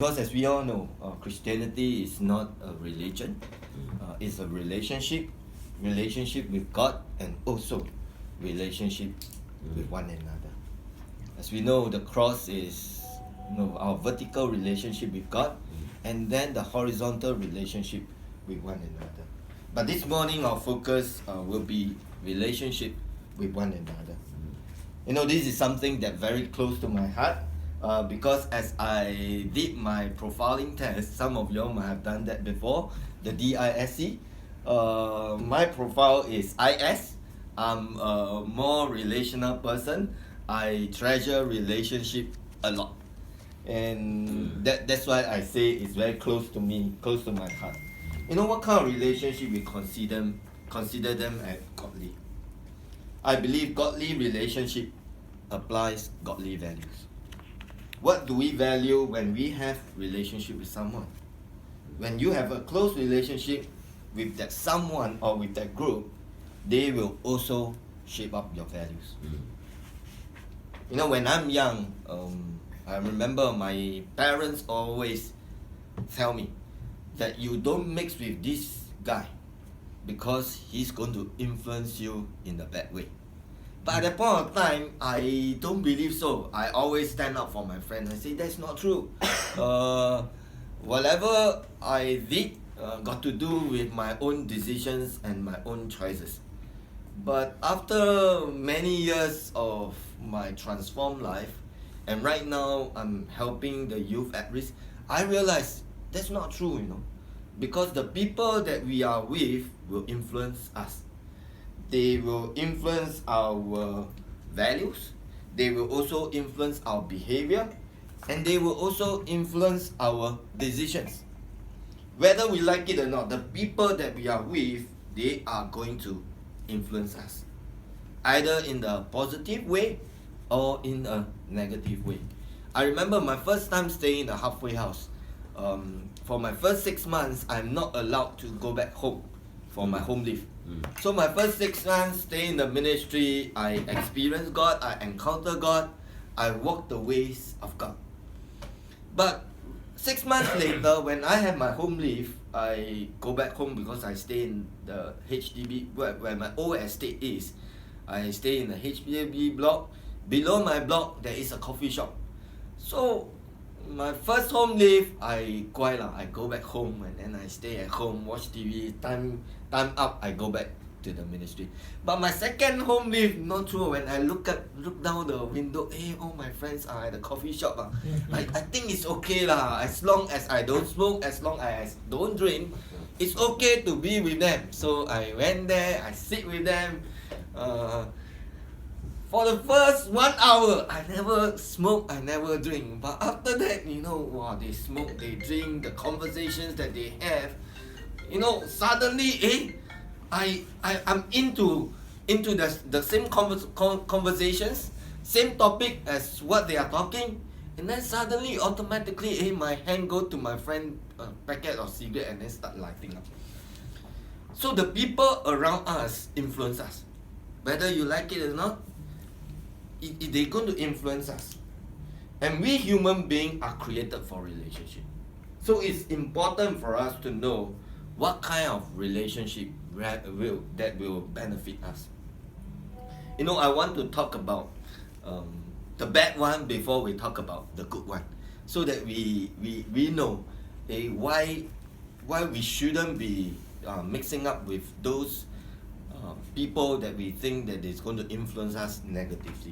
Because as we all know, Christianity is not a religion. It's a relationship with God, and also relationship with one another. As we know, the cross is our vertical relationship with God, and then the horizontal relationship with one another. But this morning our focus will be relationship with one another. This is something that very close to my heart, because as I did my profiling test, some of you might have done that before, the DISC. My profile is IS. I'm a more relational person. I treasure relationship a lot, and that's why I say it's very close to me, close to my heart. What kind of relationship we consider them as godly? I believe godly relationship applies godly values. What do we value when we have relationship with someone? When you have a close relationship with that someone or with that group, they will also shape up your values. When I'm young, I remember my parents always tell me that you don't mix with this guy because he's going to influence you in a bad way. But at that point of time, I don't believe so. I always stand up for my friend. I say that's not true. Whatever I did got to do with my own decisions and my own choices. But after many years of my transformed life, and right now I'm helping the youth at risk, I realize that's not true, because the people that we are with will influence us. They will influence our values, they will also influence our behavior, and they will also influence our decisions. Whether we like it or not, the people that we are with, they are going to influence us, either in the positive way or in a negative way. I remember my first time staying in a halfway house. For my first 6 months, I'm not allowed to go back home for my home leave. So my first 6 months stay in the ministry, I experienced God, I encountered God, I walked the ways of God. But 6 months later, when I have my home leave, I go back home because I stay in the HDB, where my old estate is. I stay in the HDB block. Below my block, there is a coffee shop. So my first home leave, I go back home, and then I stay at home, watch TV. Time up, I go back to the ministry. But my second home leave, not true. When I look down the window, all my friends are at the coffee shop. I think it's okay lah. As long as I don't smoke, as long as I don't drink, it's okay to be with them. So I went there, I sit with them. For the first 1 hour, I never smoke, I never drink. But after that, they smoke, they drink, the conversations that they have, suddenly, I'm into the same conversations, same topic as what they are talking, and then suddenly, automatically, my hand go to my friend packet of cigarette and then start lighting up. So the people around us influence us, whether you like it or not. They're going to influence us. And we human beings are created for relationship. So it's important for us to know what kind of relationship that will benefit us. I want to talk about the bad one before we talk about the good one, so that we know why we shouldn't be mixing up with those people that we think that is going to influence us negatively.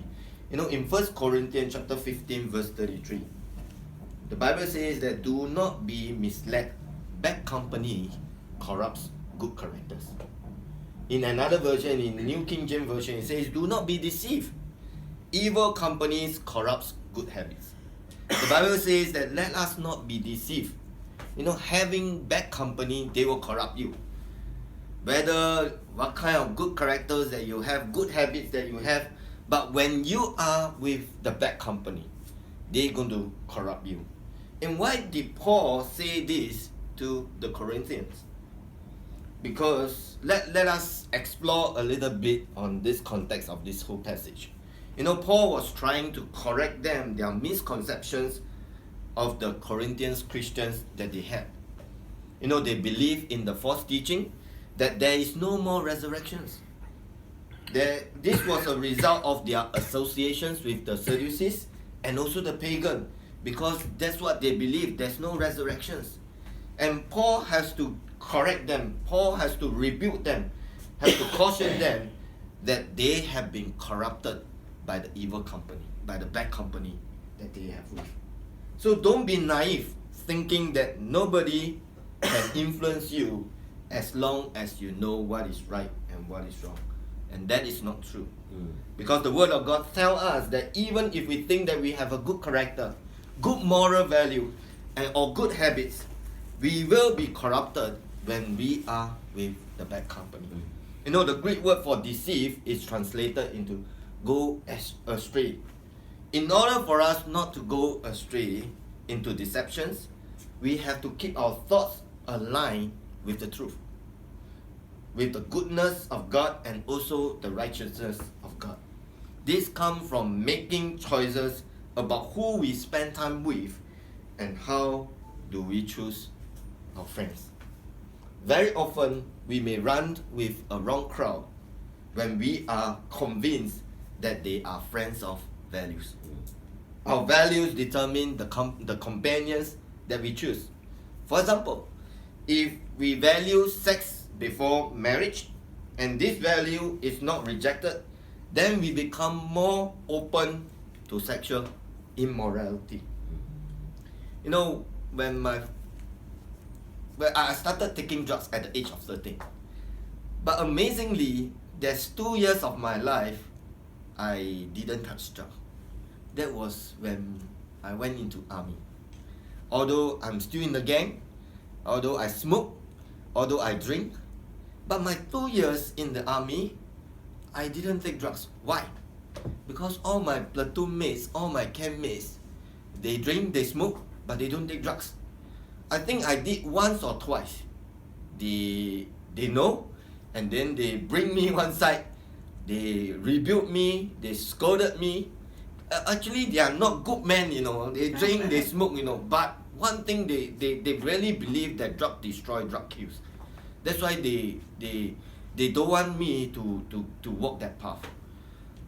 In 1 Corinthians chapter 15 verse 33, the Bible says that do not be misled. Bad company corrupts good characters. In another version, in the New King James Version, it says, do not be deceived. Evil companies corrupts good habits. The Bible says that let us not be deceived. Having bad company, they will corrupt you. Whether what kind of good characters that you have, good habits that you have, but when you are with the bad company, they're going to corrupt you. And why did Paul say this to the Corinthians? Because let us explore a little bit on this context of this whole passage. Paul was trying to correct them, their misconceptions of the Corinthians Christians that they had. You know, they believe in the false teaching that there is no more resurrections. This was a result of their associations with the Sadducees and also the pagan, because that's what they believe, there's no resurrections. And Paul has to correct them, Paul has to rebuke them, has to caution them that they have been corrupted by the evil company, by the bad company that they have with. So don't be naive thinking that nobody can influence you as long as you know what is right and what is wrong. And that is not true. Because the Word of God tells us that even if we think that we have a good character, good moral value, or good habits, we will be corrupted when we are with the bad company. You know, the Greek word for deceive is translated into go astray. In order for us not to go astray into deceptions, we have to keep our thoughts aligned with the truth, with the goodness of God and also the righteousness of God. This comes from making choices about who we spend time with and how do we choose our friends. Very often we may run with a wrong crowd when we are convinced that they are friends of values. Our values determine the companions that we choose. For example, if we value sex before marriage and this value is not rejected, then we become more open to sexual immorality. You know, when I started taking drugs at the age of 13, but amazingly, there's 2 years of my life I didn't touch drugs. That was when I went into army. Although I'm still in the gang, although I smoke, although I drink, but my 2 years in the army, I didn't take drugs. Why? Because all my platoon mates, all my camp mates, they drink, they smoke, but they don't take drugs. I think I did once or twice. They know, and then they bring me one side, they rebuked me, they scolded me. Actually, they are not good men, you know. They drink, they smoke, you know. But one thing, they really believe that drug destroy, drug kills. That's why they don't want me to walk that path.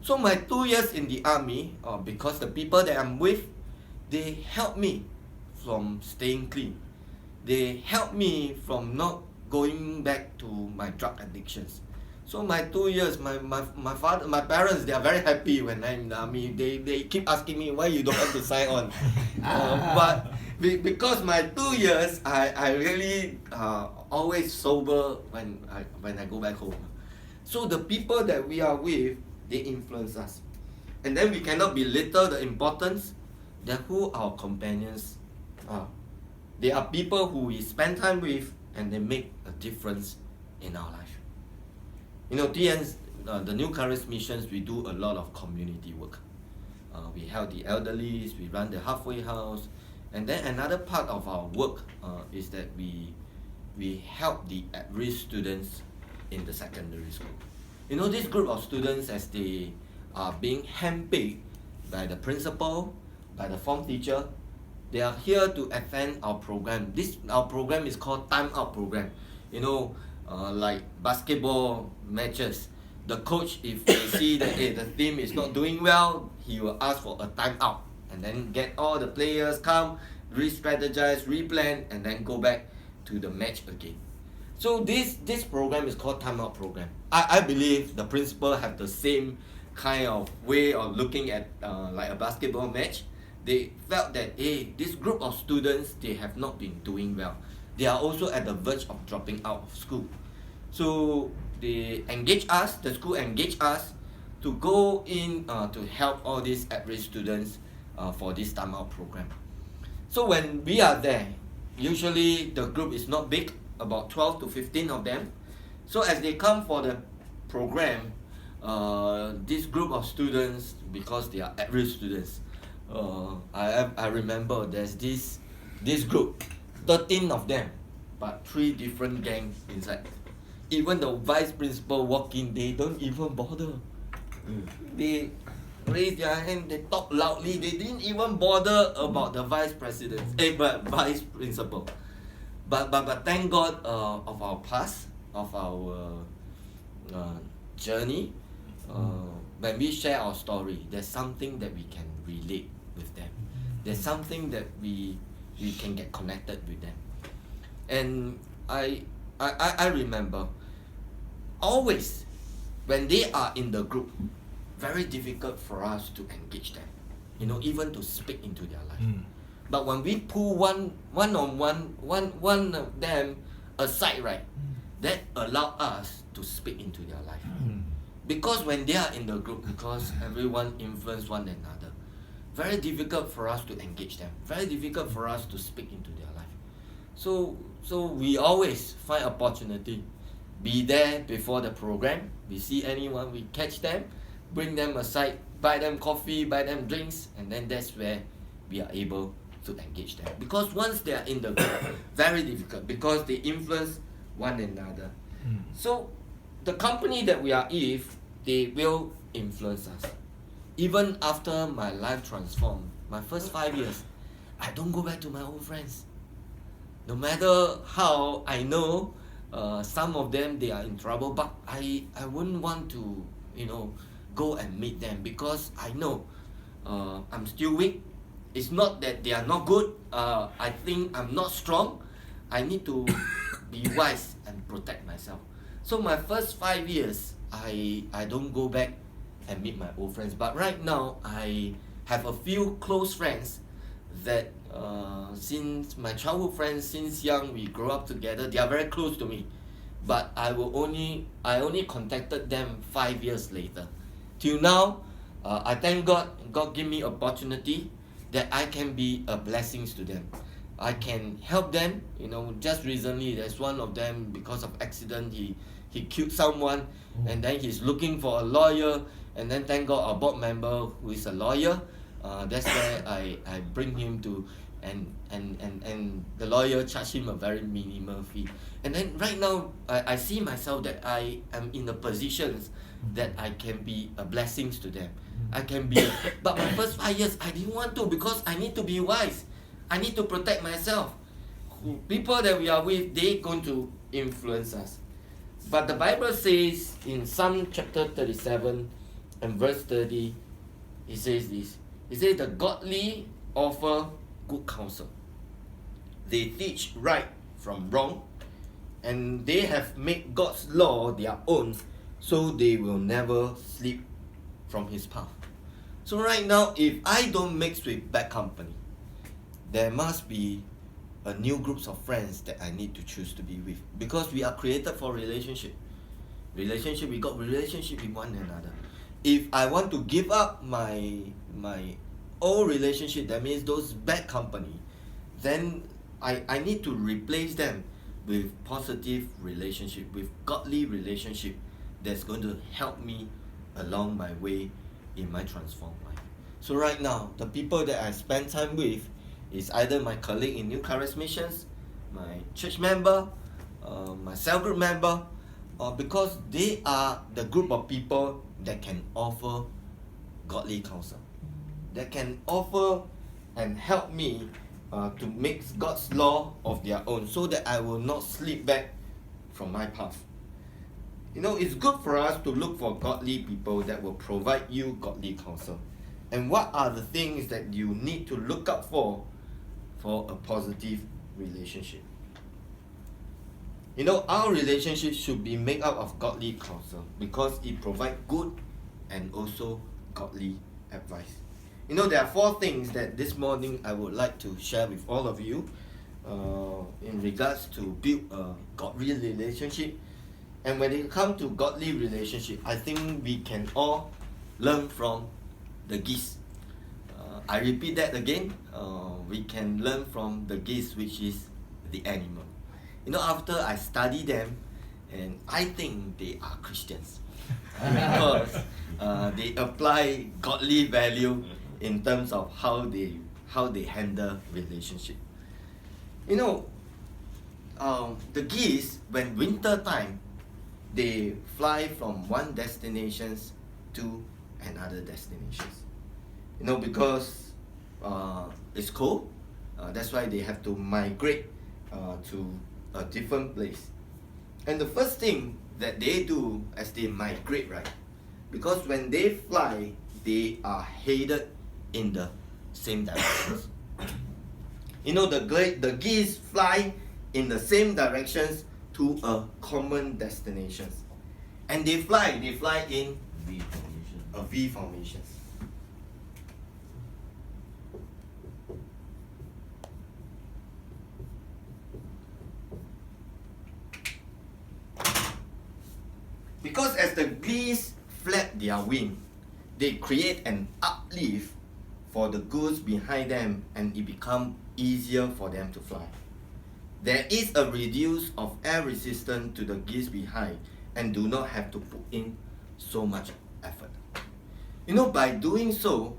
So my 2 years in the army, because the people that I'm with, they help me from staying clean. They help me from not going back to my drug addictions. So my 2 years, my father, my parents, they are very happy when I'm in the army. They keep asking me why you don't want to sign on. But because my 2 years, I really always sober when I go back home. So the people that we are with, they influence us. And then we cannot belittle the importance that who our companions are. They are people who we spend time with and they make a difference in our life. You know, the New Courage Missions, we do a lot of community work. We help the elderly, we run the halfway house, and then another part of our work is that we help the at-risk students in the secondary school. You know, this group of students, as they are being handpicked by the principal, by the form teacher, they are here to attend our program. Our program is called Time Out Program. You know, like basketball matches, the coach, if they see that the team is not doing well, he will ask for a timeout and then get all the players come, re-strategize, replan, and then go back to the match again. So this program is called timeout program. I believe the principal have the same kind of way of looking at like a basketball match. They felt that this group of students, they have not been doing well. They are also at the verge of dropping out of school. So they engage us, the school engage us to go in to help all these at-risk students for this timeout program. So when we are there, usually the group is not big, about 12 to 15 of them. So as they come for the program, this group of students, because they are at-risk students, I remember there's this group, 13 of them, but 3 different gangs inside. Even the vice principal walk in, they don't even bother. They raise their hand, they talk loudly, they didn't even bother about the vice president, but vice principal. But thank God of our past, of our journey. When we share our story, there's something that we can relate with them. There's something that we can get connected with them. And I remember always when they are in the group, very difficult for us to engage them, even to speak into their life. But when we pull one of them aside, right, that allow us to speak into their life. Because when they are in the group, because everyone influence one another, very difficult for us to engage them, very difficult for us to speak into their life. So we always find opportunity, be there before the program. We see anyone, we catch them, bring them aside, buy them coffee, buy them drinks, and then that's where we are able to engage them. Because once they are in the group, very difficult, because they influence one another. So the company that we are in, they will influence us. Even after my life transformed, my first 5 years, I don't go back to my old friends. No matter how I know some of them, they are in trouble, but I wouldn't want to go and meet them, because I know I'm still weak. It's not that they are not good. I think I'm not strong. I need to be wise and protect myself. So my first 5 years, I don't go back and meet my old friends. But right now, I have a few close friends that since my childhood friends, since young, we grew up together. They are very close to me. But I only contacted them 5 years later. Till now, I thank God. God give me opportunity that I can be a blessings to them. I can help them. Just recently, there's one of them, because of accident, he killed someone, and then he's looking for a lawyer. And then thank God, our board member who is a lawyer, that's where I bring him to, and the lawyer charged him a very minimal fee. And then right now, I see myself that I am in a position that I can be a blessings to them. I can be, but my first 5 years, I didn't want to, because I need to be wise. I need to protect myself. People that we are with, they're going to influence us. But the Bible says in Psalm chapter 37 and verse 30, it says this. It says, the godly offer good counsel. They teach right from wrong, and they have made God's law their own, so they will never slip from his path. So right now, if I don't mix with bad company, there must be a new groups of friends that I need to choose to be with, because we are created for relationship. We got relationship with one another. If I want to give up my old relationship, that means those bad company, then I need to replace them with positive relationship, with godly relationship that's going to help me along my way in my transformed life. So right now, the people that I spend time with is either my colleague in New Charismatians, my church member, my cell group member, because they are the group of people that can offer godly counsel, that can offer and help me to make God's law of their own, so that I will not slip back from my path. It's good for us to look for godly people that will provide you godly counsel. And what are the things that you need to look out for a positive relationship? Our relationship should be made up of godly counsel, because it provides good and also godly advice. There are 4 things that this morning I would like to share with all of you in regards to build a godly relationship. And when it comes to godly relationship, I think we can all learn from the geese. I repeat that again. We can learn from the geese, which is the animal. After I study them, and I think they are Christians, because they apply godly value in terms of how they handle relationship. The geese, when winter time, they fly from one destination to and other destinations. Because it's cold, that's why they have to migrate to a different place. And the first thing that they do as they migrate, right? Because when they fly, they are headed in the same directions. The geese fly in the same directions to a common destinations. And they fly in V formation. a V formations. Because as the geese flap their wing, they create an uplift for the goods behind them, and it becomes easier for them to fly. There is a reduce of air resistance to the geese behind, and do not have to put in so much effort. By doing so,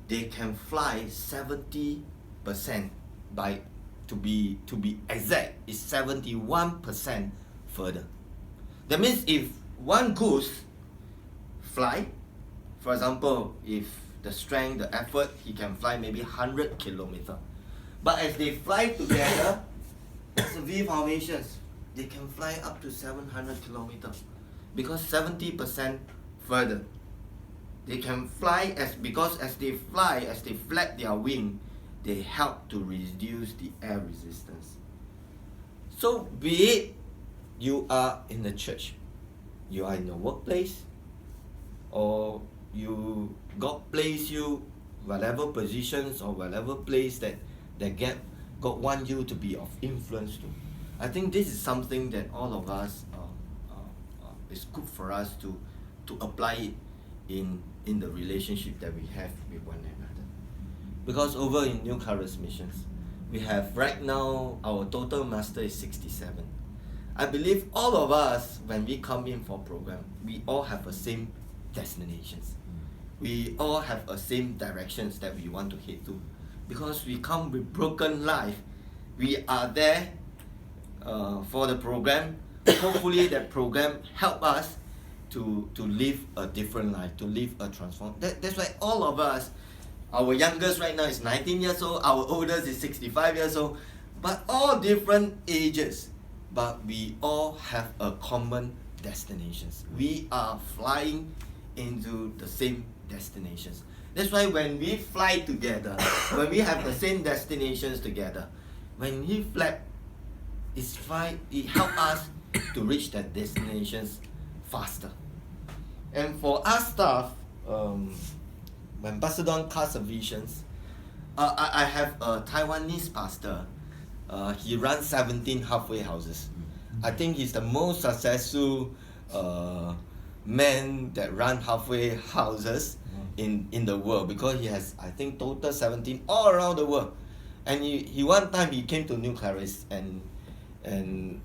they can fly 70%. To be exact, is 71% further. That means if one goose fly, for example, if the strength, the effort, he can fly maybe 100 kilometers. But as they fly together, as a V formations, they can fly up to 700 kilometers because 70% further. They can fly because as they flap their wing, they help to reduce the air resistance. So be it you are in the church, you are in the workplace, or God place you whatever positions or whatever place that God want you to be of influence to. I think this is something that all of us is good for us to apply it in the relationship that we have with one another. Because over in New Colors Missions, we have right now our total master is 67. I believe all of us, when we come in for program, we all have the same destinations. We all have the same directions that we want to head to. Because we come with broken life, we are there for the program. Hopefully that program help us to live a different life, to live a transformed. That's why all of us, our youngest right now is 19 years old, our oldest is 65 years old, but all different ages, but we all have a common destinations. We are flying into the same destinations. That's why when we fly together, when we have the same destinations together, when we flap, it helps us to reach that destinations faster. And for us staff, when Pastor Don casts a visions, I have a Taiwanese pastor. He runs 17 halfway houses. I think he's the most successful man that run halfway houses in the world, because he has, I think, total 17 all around the world. And he one time he came to New Clarice, and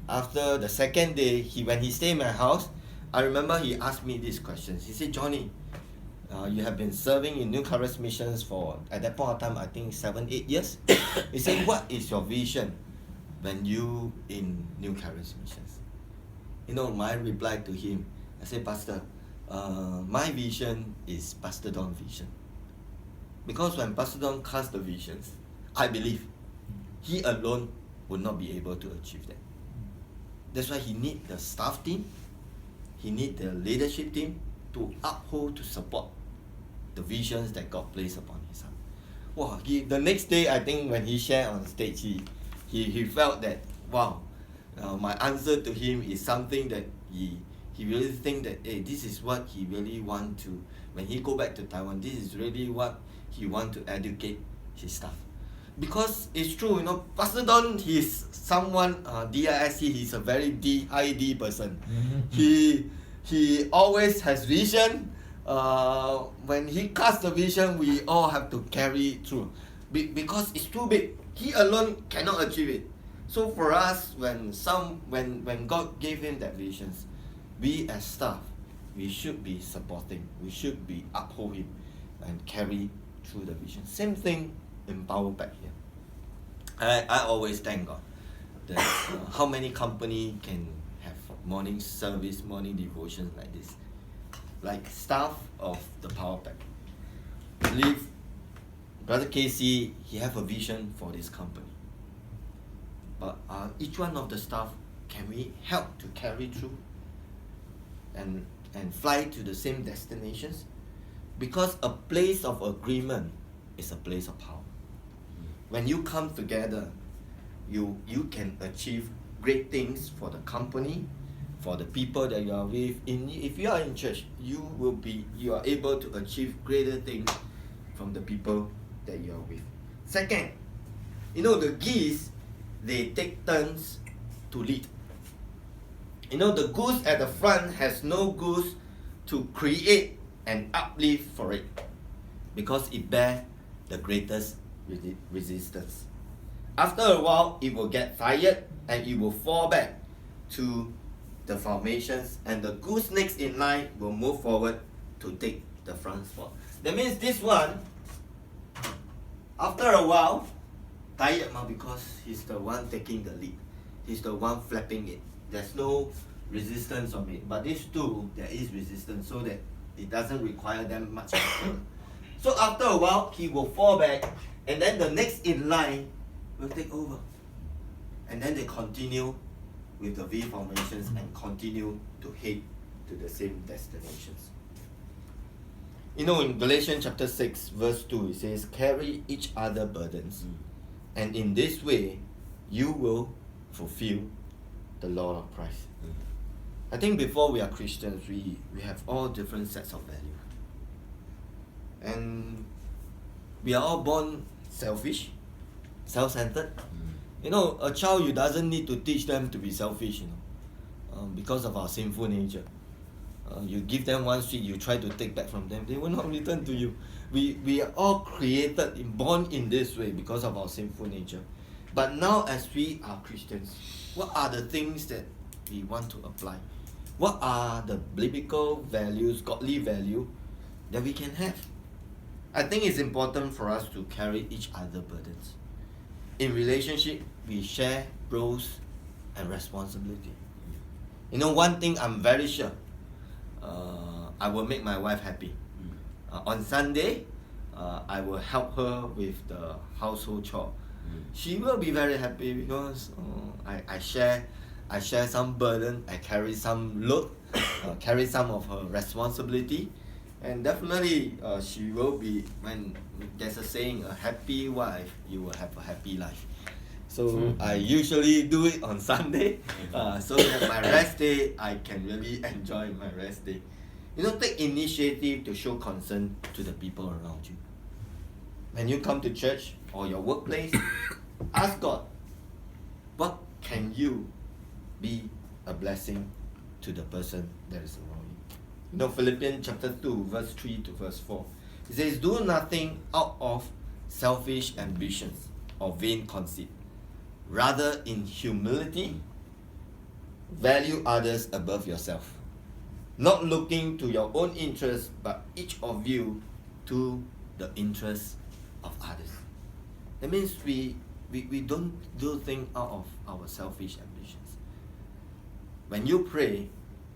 after the second day, when he stayed in my house, I remember he asked me these questions. He said, Johnny, you have been serving in New Clarice Missions for, at that point of time, I think 7-8 years. He said, what is your vision when you in New Clarice Missions? My reply to him, I said, Pastor, my vision is Pastor Don's vision. Because when Pastor Don casts the visions, I believe he alone would not be able to achieve that. That's why he need the staff team, he need the leadership team to uphold, to support the visions that God placed upon his heart. Wow, the next day, I think when he shared on stage, he felt that, wow, my answer to him is something that he really think that, hey, this is what he really want to, when he go back to Taiwan, this is really what he want to educate his staff. Because it's true, Pastor Don, he's someone, DISC, he's a very high D person. He always has vision. When he casts the vision, we all have to carry it through. Because it's too big. He alone cannot achieve it. So for us, when God gave him that visions, we as staff, we should be supporting, we should be uphold him and carry through the vision. Same thing in Power back here. I always thank God that how many company can have morning service, morning devotions like this. like staff of the power pack. I believe Brother Casey, he have a vision for this company. But each one of the staff, can we help to carry through and fly to the same destinations? Because a place of agreement is a place of power. When you come together, you can achieve great things for the company, for the people that you are with. If you are in church, you are able to achieve greater things from the people that you are with. Second, the geese, they take turns to lead. The goose at the front has no goose to create an uplift for it, because it bears the greatest resistance. After a while, it will get tired and it will fall back to the formations, and the goose next in line will move forward to take the front spot. That means this one, after a while, tired because he's the one taking the lead. He's the one flapping it. There's no resistance on it. But these two, there is resistance, so that it doesn't require them much effort. So after a while, he will fall back, and then the next in line will take over. And then they continue with the V formations and continue to head to the same destinations. In Galatians chapter 6, verse 2, it says, carry each other burdens, and in this way, you will fulfill the law of Christ. I think before we are Christians, we have all different sets of value. And we are all born selfish, self-centered. A child, you doesn't need to teach them to be selfish, because of our sinful nature. You give them one sweet, you try to take back from them, they will not return to you. We are all created, born in this way because of our sinful nature. But now as we are Christians, what are the things that we want to apply? What are the biblical values, godly value that we can have? I think it's important for us to carry each other's burdens. In relationship, we share roles and responsibility. One thing I'm very sure, I will make my wife happy. On Sunday, I will help her with the household chore. She will be very happy because I share some burden, I carry some load, carry some of her responsibility, and definitely she will be, when there's a saying, a happy wife, you will have a happy life. So I usually do it on Sunday, so that my rest day, I can really enjoy my rest day. Take initiative to show concern to the people around you. When you come to church or your workplace, ask God, what can you be a blessing to the person that is around you? Philippians chapter 2, verse 3 to verse 4. It says, do nothing out of selfish ambitions or vain conceit. Rather, in humility, value others above yourself, not looking to your own interests, but each of you to the interests of others. That means we don't do things out of our selfish ambitions. When you pray,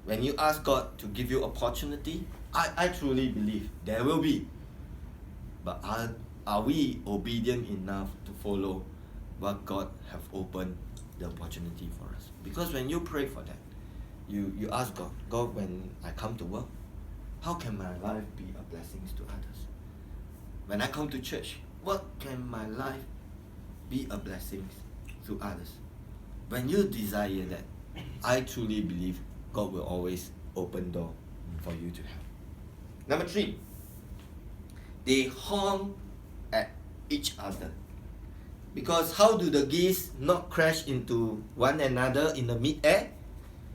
when you ask God to give you opportunity, I truly believe there will be. But are we obedient enough to follow what God have opened the opportunity for us? Because when you pray for that, you ask God, when I come to work, how can my life be a blessing to others? When I come to church, what can my life be a blessing to others? When you desire that, I truly believe God will always open door for you to have. Number 3, they honk at each other. Because how do the geese not crash into one another in the mid-air?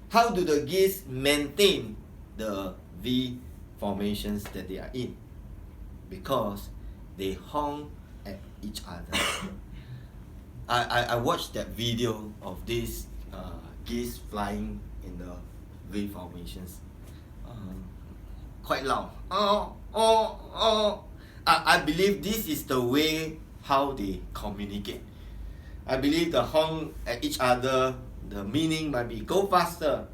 How do the geese maintain the V formations that they are in? Because they honk at each other. I watched that video of these geese flying in the V formations. Quite loud. I believe this is the way how they communicate. I believe the honk at each other, the meaning might be go faster,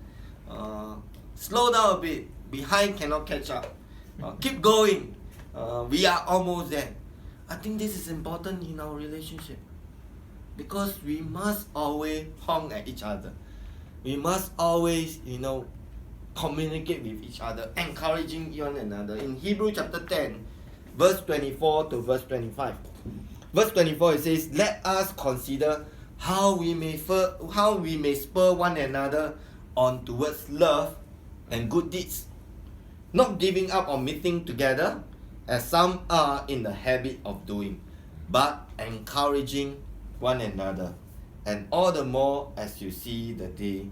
slow down a bit, behind cannot catch up. Keep going. We are almost there. I think this is important in our relationship because we must always honk at each other. We must always, communicate with each other, encouraging one another. In Hebrew chapter 10, verse 24 to verse 25. Verse 24 it says, "Let us consider how we may spur one another on towards love and good deeds, not giving up on meeting together, as some are in the habit of doing, but encouraging one another, and all the more as you see the day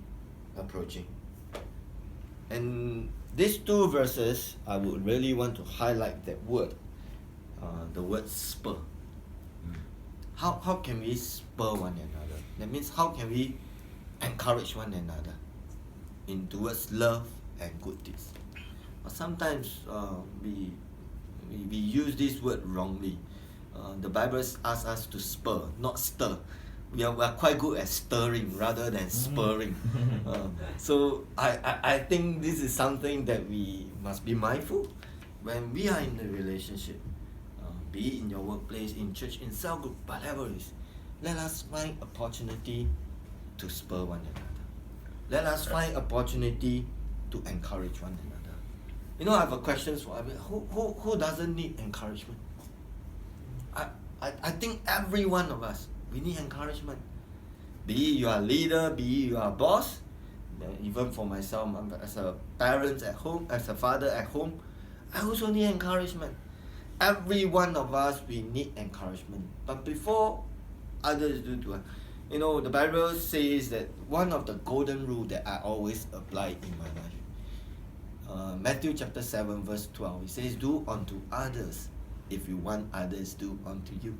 approaching." And these two verses, I would really want to highlight that word, the word spur. How can we spur one another? That means how can we encourage one another in towards love and good deeds? But sometimes we use this word wrongly. The Bible asks us to spur, not stir. We are quite good at stirring rather than spurring. So I think this is something that we must be mindful when we are in a relationship, be it in your workplace, in church, in cell group, whatever it is. Let us find opportunity to spur one another. Let us find opportunity to encourage one another. I have a question for everyone. Who doesn't need encouragement? I think every one of us, we need encouragement. Be it you are a leader, be it you are a boss. Even for myself, as a parent at home, as a father at home, I also need encouragement. Every one of us, we need encouragement. But before others do to us, the Bible says that one of the golden rules that I always apply in my life, Matthew chapter 7 verse 12, it says, "Do unto others if you want others do unto you."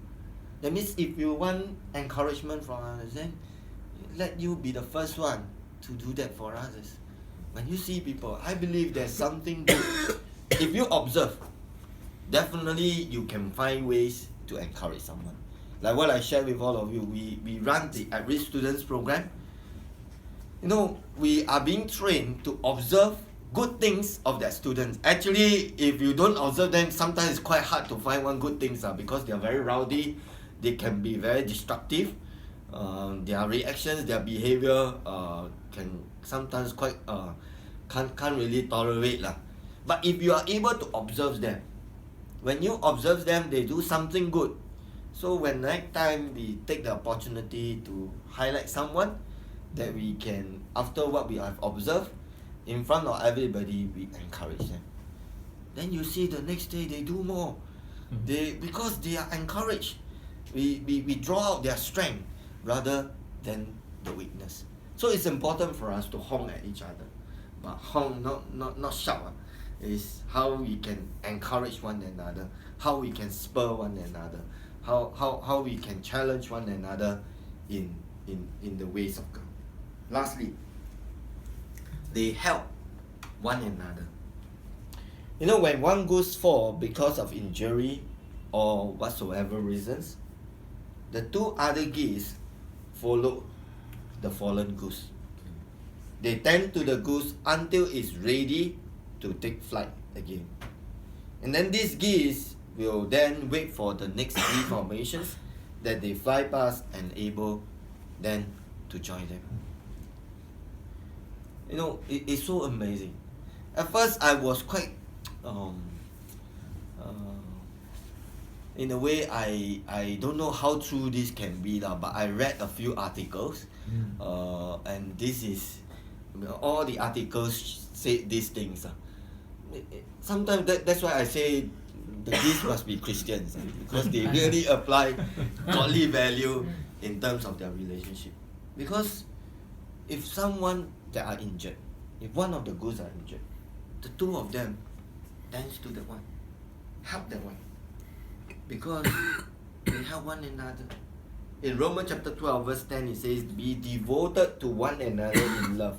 That means if you want encouragement from others, then let you be the first one to do that for others. When you see people, I believe there's something good. If you observe, definitely you can find ways to encourage someone. Like what I shared with all of you, we run the at-risk students program. We are being trained to observe good things of their students. Actually, if you don't observe them, sometimes it's quite hard to find one good things because they are very rowdy. They can be very destructive. Their reactions, their behavior can sometimes can't really tolerate lah. But if you are able to observe them, when you observe them, they do something good. So when next time we take the opportunity to highlight someone that we can, after what we have observed, in front of everybody, we encourage them. Then you see the next day they do more. Because they are encouraged. We draw out their strength rather than the weakness. So it's important for us to honk at each other. But honk, not shout. Is how we can encourage one another, how we can spur one another, how we can challenge one another in the ways of God. Lastly, they help one another. When one goose fall because of injury or whatsoever reasons, the two other geese follow the fallen goose. They tend to the goose until it's ready to take flight again. And then these geese will then wait for the next bee formations that they fly past and able then to join them. It's so amazing. At first I was quite in a way I don't know how true this can be but I read a few articles and this is all the articles say these things. Sometimes that's why I say the geese must be Christians because they really apply godly value in terms of their relationship. Because if someone that are injured, if one of the goose are injured, the two of them tends to the one, help the one, because they help one another. In Romans chapter 12 verse 10 it says, "Be devoted to one another in love.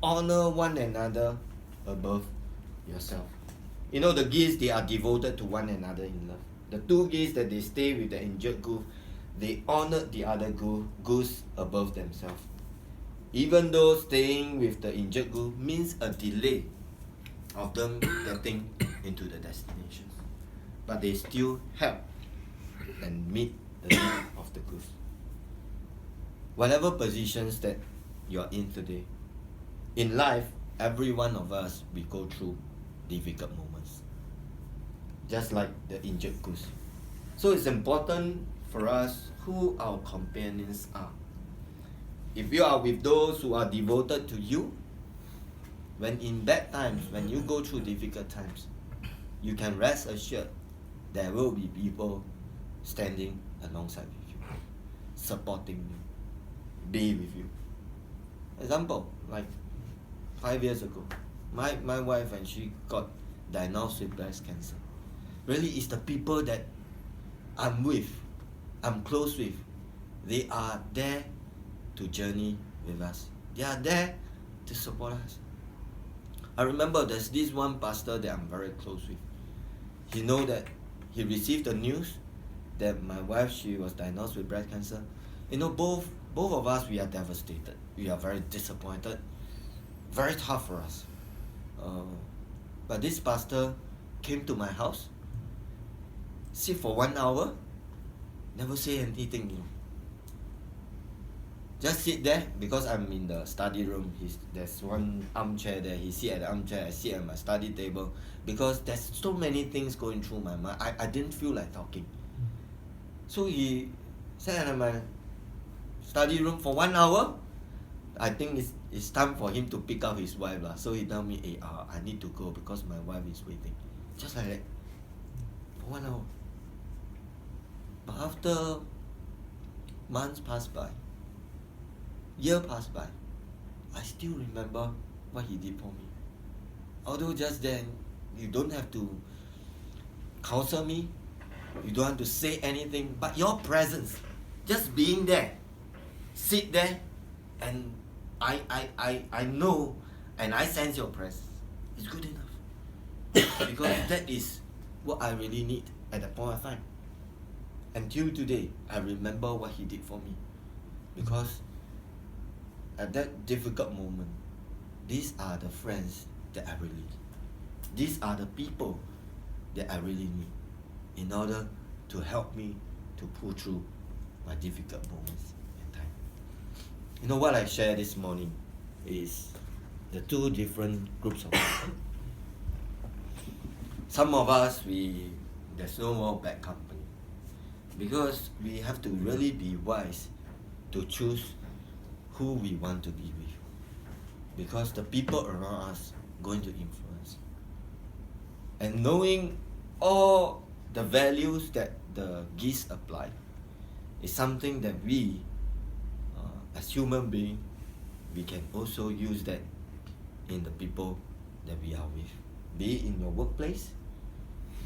Honor one another above yourself." The geese, they are devoted to one another in love. The two geese that they stay with the injured goose, they honored the other goose above themselves. Even though staying with the injured goose means a delay of them getting into the destinations, but they still help and meet the need of the goose. Whatever positions that you're in today, in life, every one of us, we go through difficult moments, just like the injured goose. So it's important for us who our companions are. If you are with those who are devoted to you, when in bad times, when you go through difficult times, you can rest assured there will be people standing alongside with you, supporting you, be with you. Example, like 5 years ago, my wife, when she got diagnosed with breast cancer, really it's the people that I'm with, I'm close with, they are there to journey with us. They are there to support us. I remember there's this one pastor that I'm very close with. He know that he received the news that my wife, she was diagnosed with breast cancer. Both of us, we are devastated. We are very disappointed. Very tough for us. But this pastor came to my house, sit for 1 hour, never say anything. Just sit there, because I'm in the study room. There's one armchair there. He sit at the armchair, I sit at my study table, because there's so many things going through my mind. I didn't feel like talking. So he sat at my study room for 1 hour. I think it's time for him to pick up his wife. So he tell me, hey, I need to go because my wife is waiting. Just like that. For 1 hour. But after months passed by, year passed by, I still remember what he did for me. Although just then, you don't have to counsel me, you don't have to say anything, but your presence, just being there, sit there, and I know and I sense your presence, is good enough. Because that is what I really need at that point of time. Until today, I remember what he did for me. Because at that difficult moment, these are the friends that I really need. These are the people that I really need in order to help me to pull through my difficult moments in time. What I shared this morning is the two different groups of people. Some of us, there's no more bad company, because we have to really be wise to choose who we want to be with, because the people around us going to influence. And knowing all the values that the geese apply is something that we, as human beings, we can also use that in the people that we are with. Be it in your workplace,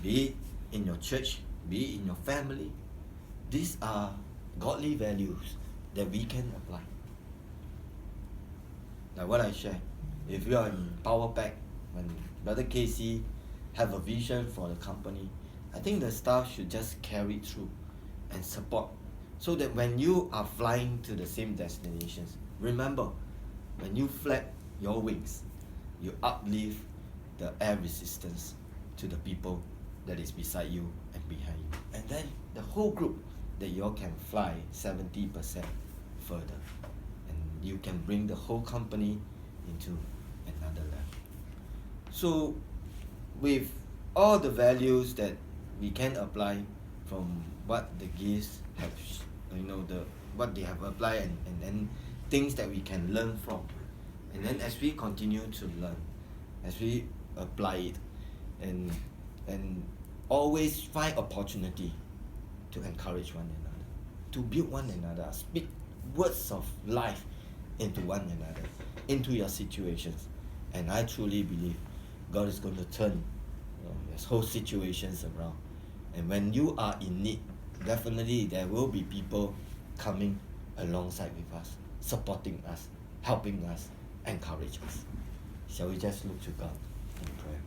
be it in your church, be it in your family. These are godly values that we can apply. Like what I shared, if you are in Power Pack, when Brother Casey have a vision for the company, I think the staff should just carry it through and support, so that when you are flying to the same destinations, remember, when you flap your wings, you uplift the air resistance to the people that is beside you and behind you. And then the whole group that you all can fly 70% further. And you can bring the whole company into another level. So with all the values that we can apply from what the geese have, what they have applied, and things that we can learn from. And then as we continue to learn, as we apply it, and always find opportunity to encourage one another, to build one another, speak words of life into one another, into your situations. And I truly believe God is going to turn His whole situations around. And when you are in need, definitely there will be people coming alongside with us, supporting us, helping us, encourage us. Shall we just look to God in prayer?